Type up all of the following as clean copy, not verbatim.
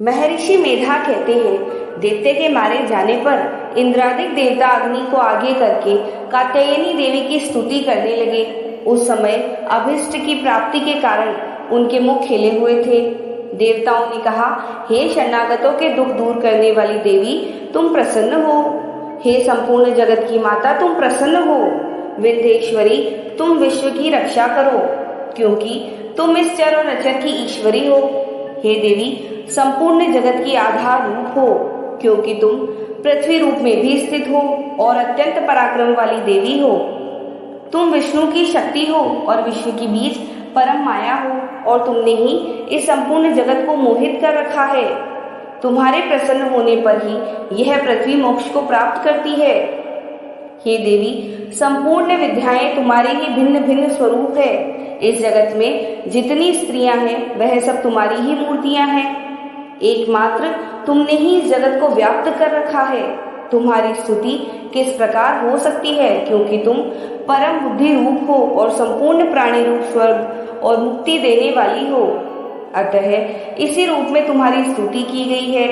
महर्षि मेधा कहते हैं, दैत्य के मारे जाने पर इंद्रादिक देवता अग्नि को आगे करके कात्यायनी देवी की स्तुति करने लगे। उस समय अभिष्ट की प्राप्ति के कारण उनके मुख खिले हुए थे। देवताओं ने कहा, हे शरणागतों के दुख दूर करने वाली देवी, तुम प्रसन्न हो। हे संपूर्ण जगत की माता, तुम प्रसन्न हो। विंध्येश्वरी, तुम विश्व की रक्षा करो, क्योंकि तुम इस चर और अचर की ईश्वरी हो। हे देवी, संपूर्ण जगत की आधार रूप हो, क्योंकि तुम पृथ्वी रूप में भी स्थित हो और अत्यंत पराक्रम वाली देवी हो। तुम विष्णु की शक्ति हो और विश्व की बीज परम माया हो, और तुमने ही इस संपूर्ण जगत को मोहित कर रखा है। तुम्हारे प्रसन्न होने पर ही यह पृथ्वी मोक्ष को प्राप्त करती है। हे देवी, संपूर्ण विद्याएं तुम्हारे ही भिन्न भिन्न स्वरूप है। इस जगत में जितनी स्त्रियां हैं वह सब तुम्हारी ही मूर्तियां हैं। एकमात्र तुमने ही इस जगत को व्याप्त कर रखा है। तुम्हारी स्तुति किस प्रकार हो सकती है, क्योंकि तुम परम बुद्धि रूप हो और संपूर्ण प्राणी रूप स्वर्ग और मुक्ति देने वाली हो। अतः इसी रूप में तुम्हारी स्तुति की गई है।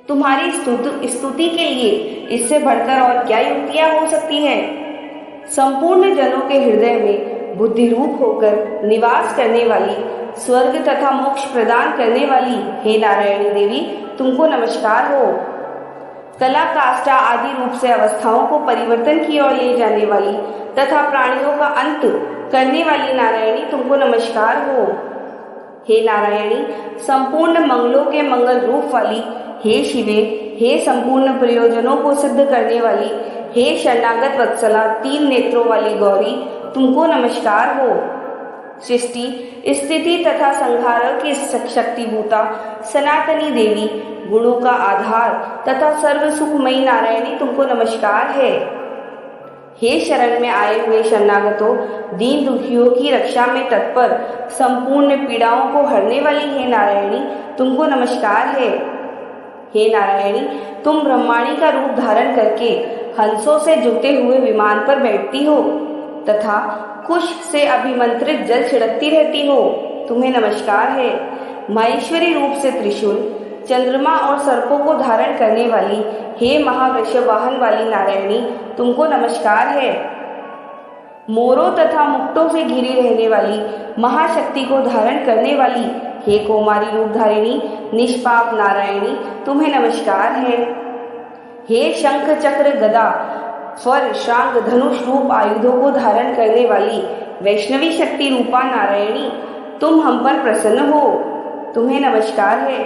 तुम्हारी स्तुति के लिए इससे बढ़कर और क्या युक्तियां हो सकती हैं? संपूर्ण जनों के हृदय में बुद्धि रूप होकर निवास करने वाली, स्वर्ग तथा मोक्ष प्रदान करने वाली हे नारायणी देवी, तुमको नमस्कार हो। कला, काष्ठा आदि रूप से अवस्थाओं को परिवर्तन की ओर ले जाने वाली तथा प्राणियों का अंत करने वाली नारायणी, तुमको नमस्कार हो। हे नारायणी, संपूर्ण मंगलों के मंगल रूप वाली हे शिवे, हे संपूर्ण प्रयोजनों को सिद्ध करने वाली हे शरणागत वत्सला, 3 नेत्रों वाली गौरी, तुमको नमस्कार हो। सृष्टि, स्थिति तथा संहार की शक्तिभूता सनातनी देवी, गुणों का आधार तथा सर्व सुखमयी नारायणी, तुमको नमस्कार है। हे शरण में आए हुए शरणागतों, दीन दुखियों की रक्षा में तत्पर, संपूर्ण पीड़ाओं को हरने वाली हे नारायणी, तुमको नमस्कार है। हे नारायणी, तुम ब्रह्माणी का रूप धारण करके हंसों से जुटे हुए विमान पर बैठती हो तथा कुश से अभिमंत्रित जल छिड़कती रहती हो, तुम्हें नमस्कार है। माहेश्वरी रूप से त्रिशूल, चंद्रमा और सर्पों को धारण करने वाली हे महावृषभ वाहन वाली नारायणी, तुमको नमस्कार है। मोरों तथा मुक्तों से घिरी रहने वाली महाशक्ति को धारण करने वाली हे कौमारी रूपधारिणी निष्पाप नारायणी, तुम्हें नमस्कार है। हे शंख चक्र गदा स्वर शांग धनुष रूप आयुधों को धारण करने वाली वैष्णवी शक्ति रूपा नारायणी, तुम हम पर प्रसन्न हो, तुम्हें नमस्कार है।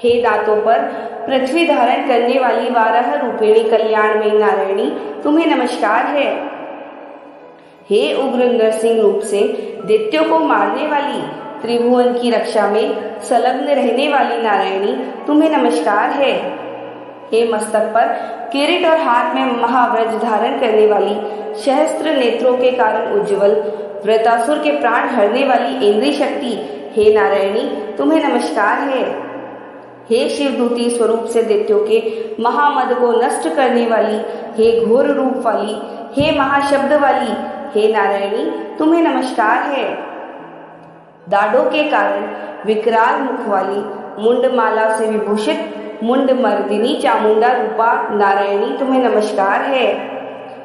हे दांतों पर पृथ्वी धारण करने वाली वाराह रूपिणी कल्याणमयी नारायणी, तुम्हें नमस्कार है। हे उग्र नरसिंह रूप से दैत्यों को मारने वाली, त्रिभुवन की रक्षा में संलग्न रहने वाली नारायणी, तुम्हें नमस्कार है। हे मस्तक पर किरीट और हाथ में महाव्रज धारण करने वाली, सहस्त्र नेत्रों के कारण उज्ज्वल, वृतासुर के प्राण हरने वाली इंद्रिय शक्ति हे नारायणी, तुम्हें नमस्कार है। हे शिवदूती स्वरूप से दैत्यों के महामद को नष्ट करने वाली, हे घोर रूप वाली, हे महाशब्द वाली हे नारायणी, तुम्हें नमस्कार है। दाढ़ों के कारण विकराल मुख वाली, मुंडमाला से विभूषित मुंड मर्दिनी चामुंडा रूपा नारायणी, तुम्हें नमस्कार है।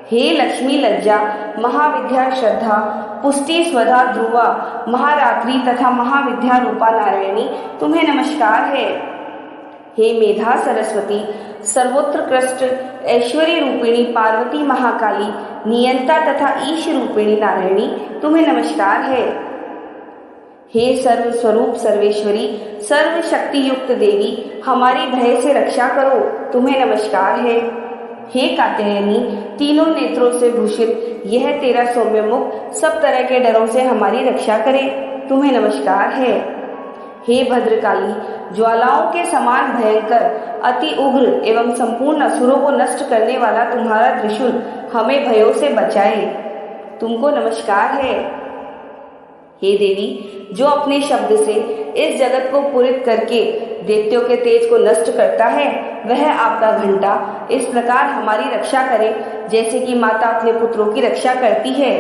हे लक्ष्मी लज्जा, महाविद्या श्रद्धा, पुष्टि स्वधा ध्रुवा, महारात्रि तथा महाविद्या रूपा नारायणी, तुम्हें नमस्कार है। हे मेधा सरस्वती, सर्वोत्कृष्ट ऐश्वर्य रूपिणी पार्वती महाकाली, नियंता तथा ईश रूपिणी नारायणी, तुम्हें नमस्कार है। हे सर्व स्वरूप सर्वेश्वरी, सर्व शक्ति युक्त देवी, हमारी भय से रक्षा करो, तुम्हें नमस्कार है। हे कात्यायनी, तीनों नेत्रों से भूषित यह तेरा सौम्य मुख सब तरह के डरों से हमारी रक्षा करे, तुम्हें नमस्कार है। हे भद्रकाली, ज्वालाओं के समान भयंकर, अति उग्र एवं संपूर्ण असुरों को नष्ट करने वाला तुम्हारा त्रिशूल हमें भयों से बचाए, तुमको नमस्कार है। हे देवी, जो अपने शब्द से इस जगत को पूरित करके दैत्यों के तेज को नष्ट करता है, वह आपका घंटा इस प्रकार हमारी रक्षा करे जैसे कि माता अपने पुत्रों की रक्षा करती है।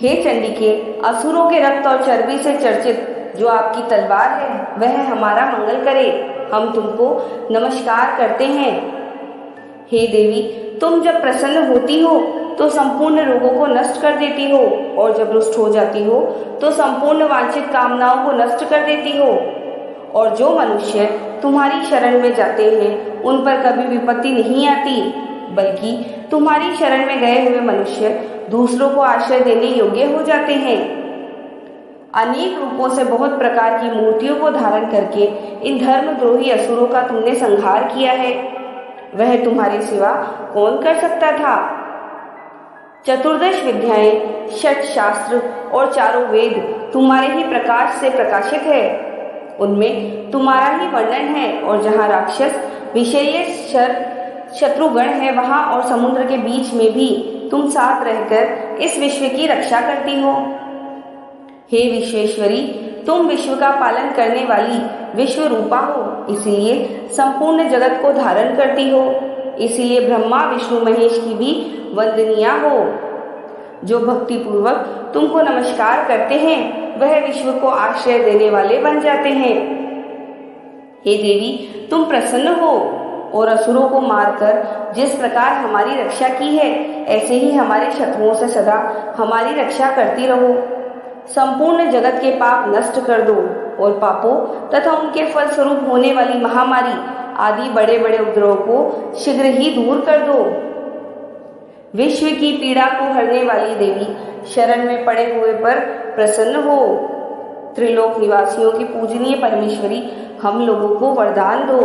हे चंडिके, असुरों के रक्त और चर्बी से चर्चित जो आपकी तलवार है वह हमारा मंगल करे। हम तुमको नमस्कार करते हैं। हे देवी, तुम जब प्रसन्न होती हो तो संपूर्ण रोगों को नष्ट कर देती हो, और जब रुष्ट हो जाती हो तो संपूर्ण वांछित कामनाओं को नष्ट कर देती हो। और जो मनुष्य तुम्हारी शरण में जाते हैं उन पर कभी विपत्ति नहीं आती, बल्कि तुम्हारी शरण में गए हुए मनुष्य दूसरों को आश्रय देने योग्य हो जाते हैं। अनेक रूपों से बहुत प्रकार की मूर्तियों को धारण करके इन धर्मद्रोही असुरों का तुमने संहार किया है। वह तुम्हारे सिवा कौन कर सकता था? चतुर्दश विद्याएं, षट शास्त्र और चारों वेद तुम्हारे ही प्रकाश से प्रकाशित है। उनमें तुम्हारा ही वर्णन है, और जहाँ राक्षस विषय शत्रुगण है वहां और समुद्र के बीच में भी तुम साथ रहकर इस विश्व की रक्षा करती हो। हे विश्वेश्वरी, तुम विश्व का पालन करने वाली विश्व रूपा हो, इसलिए संपूर्ण जगत को धारण करती हो। इसलिए ब्रह्मा विष्णु महेश की भी वंदनीया हो। जो भक्ति पूर्वक तुमको नमस्कार करते हैं वह विश्व को आश्रय देने वाले बन जाते हैं। हे देवी, तुम प्रसन्न हो और असुरों को मारकर जिस प्रकार हमारी रक्षा की है, ऐसे ही हमारे शत्रुओं से सदा हमारी रक्षा करती रहो। संपूर्ण जगत के पाप नष्ट कर दो और पापों तथा उनके फलस्वरूप होने वाली महामारी आदि बड़े बड़े उपद्रवों को शीघ्र ही दूर कर दो। विश्व की पीड़ा को हरने वाली देवी, शरण में पड़े हुए पर प्रसन्न हो। त्रिलोक निवासियों की पूजनीय परमेश्वरी, हम लोगों को वरदान दो।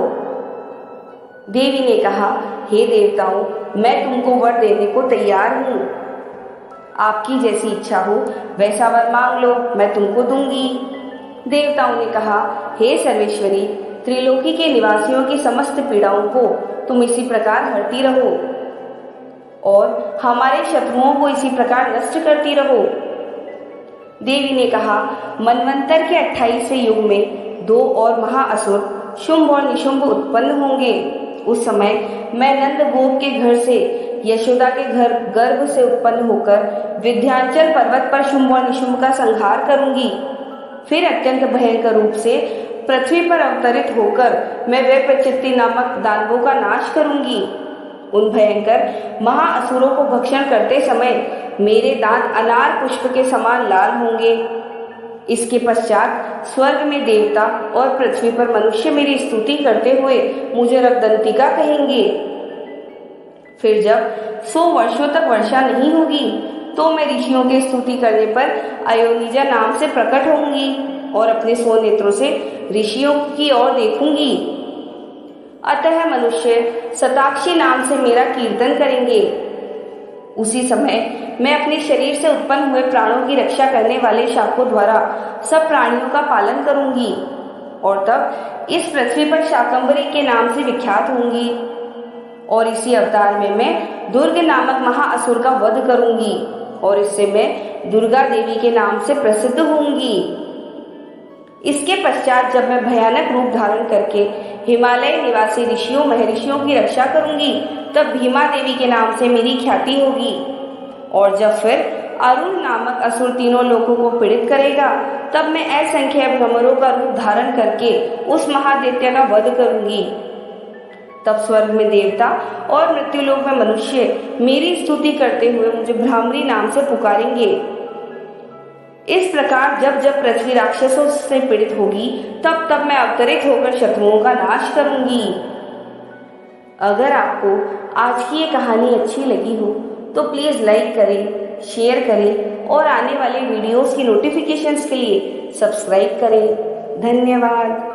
देवी ने कहा, हे देवताओं, मैं तुमको वर देने को तैयार हूँ। आपकी जैसी इच्छा हो वैसा वर मांग लो, मैं तुमको दूंगी। देवताओं ने कहा, हे सर्वेश्वरी, त्रिलोकी के निवासियों की समस्त पीड़ाओं को तुम इसी प्रकार हरती रहो और हमारे शत्रुओं को इसी प्रकार नष्ट करती रहो। देवी ने कहा, मनवंतर के 28वें युग में 2 और महाअसुर शुंभ और निशुंभ उत्पन्न होंगे। उस समय मैं नंद गोप के घर से, यशोदा के घर गर्भ से उत्पन्न होकर विंध्याचल पर्वत पर शुंभ और निशुंभ का संहार करूंगी। फिर अत्यंत भयंकर रूप से पृथ्वी पर अवतरित होकर मैं वैप्रचित्ति नामक दानवों का नाश करूंगी। उन भयंकर महाअसुरों को भक्षण करते समय मेरे दांत अनार पुष्प के समान लाल होंगे। इसके पश्चात स्वर्ग में देवता और पृथ्वी पर मनुष्य मेरी स्तुति करते हुए मुझे रक्तदंतिका कहेंगे। फिर जब 100 वर्षों तक वर्षा नहीं होगी तो मैं ऋषियों की स्तुति करने पर अयोनिजा नाम से प्रकट होंगी और अपने 100 नेत्रों से ऋषियों की ओर देखूंगी। अतः मनुष्य शताक्षी नाम से मेरा कीर्तन करेंगे। उसी समय मैं अपने शरीर से उत्पन्न हुए प्राणों की रक्षा करने वाले शाकों द्वारा सब प्राणियों का पालन करूंगी और तब इस पृथ्वी पर शाकंभरी के नाम से विख्यात होंगी। और इसी अवतार में मैं दुर्ग नामक महाअसुर का वध करूंगी और इससे मैं दुर्गा देवी के नाम से प्रसिद्ध होंगी। इसके पश्चात जब मैं भयानक रूप धारण करके हिमालय निवासी ऋषियों महर्षियों की रक्षा करूंगी तब भीमा देवी के नाम से मेरी ख्याति होगी। और जब फिर अरुण नामक असुर तीनों लोगों को पीड़ित करेगा तब मैं असंख्य भ्रमरों का रूप धारण करके उस महादैत्य का वध करूंगी। तब स्वर्ग में देवता और मृत्युलोक में मनुष्य मेरी स्तुति करते हुए मुझे भ्रामरी नाम से पुकारेंगे। इस प्रकार जब जब पृथ्वी राक्षसों से पीड़ित होगी तब तब मैं अवतरित होकर शत्रुओं का नाश करूंगी। अगर आपको आज की ये कहानी अच्छी लगी हो तो प्लीज लाइक करें, शेयर करें और आने वाले वीडियोस की नोटिफिकेशंस के लिए सब्सक्राइब करें। धन्यवाद।